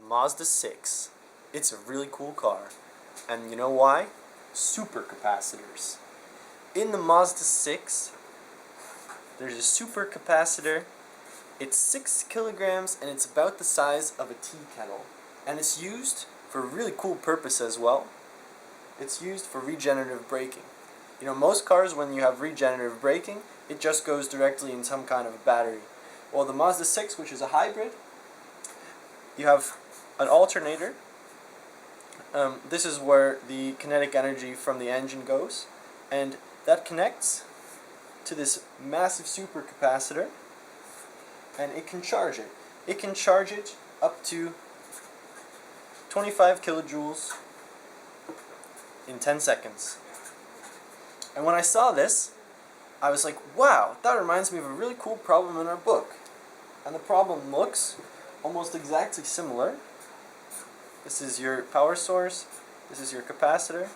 Mazda6. It's a really cool car. And you know why? Supercapacitors. In the Mazda6, there's a supercapacitor. It's 6 kilograms and it's about the size of a tea kettle. And it's used for a really cool purpose as well. It's used for regenerative braking. You know, most cars, when you have regenerative braking, it just goes directly in some kind of a battery. Well, the Mazda6, which is a hybrid, you have an alternator. This is where the kinetic energy from the engine goes, and that connects to this massive supercapacitor, and it can charge it. It can charge it up to 25 kilojoules in 10 seconds. And when I saw this, I was like, wow, that reminds me of a really cool problem in our book. And the problem looks almost exactly similar. This is your power source, this is your capacitor.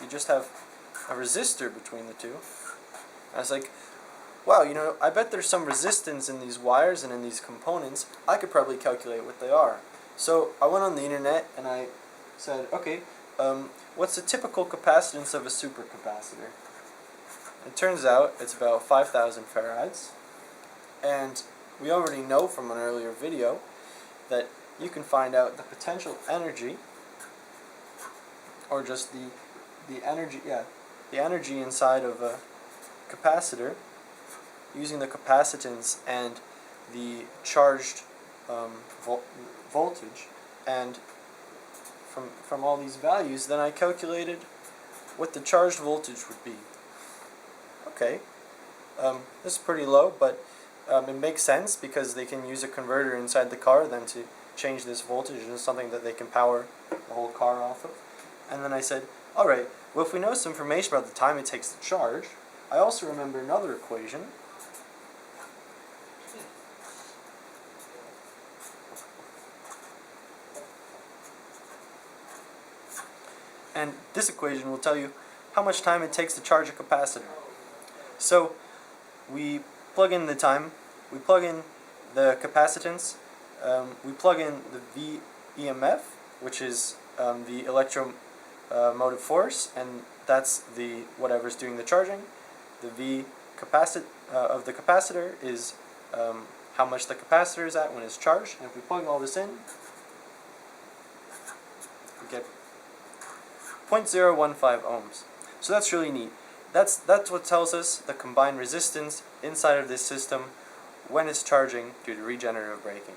You just have a resistor between the two. I was like, wow, you know, I bet there's some resistance in these wires and in these components. I could probably calculate what they are. So I went on the internet and I said, okay, what's the typical capacitance of a supercapacitor? It turns out it's about 5,000 farads. And we already know from an earlier video that you can find out the potential energy, or just the energy inside of a capacitor, using the capacitance and the charged voltage. And from all these values, then I calculated what the charged voltage would be. Okay, this is pretty low, but it makes sense because they can use a converter inside the car then to change this voltage into something that they can power the whole car off of. And then I said, alright, well, if we know some information about the time it takes to charge, I also remember another equation. And this equation will tell you how much time it takes to charge a capacitor. So we plug in the time, we plug in the capacitance, we plug in the VEMF, which is the electromotive force, and that's the whatever's doing the charging. The V of the capacitor is how much the capacitor is at when it's charged, and if we plug all this in, we get 0.015 ohms. So that's really neat. That's what tells us the combined resistance inside of this system when it's charging due to regenerative braking.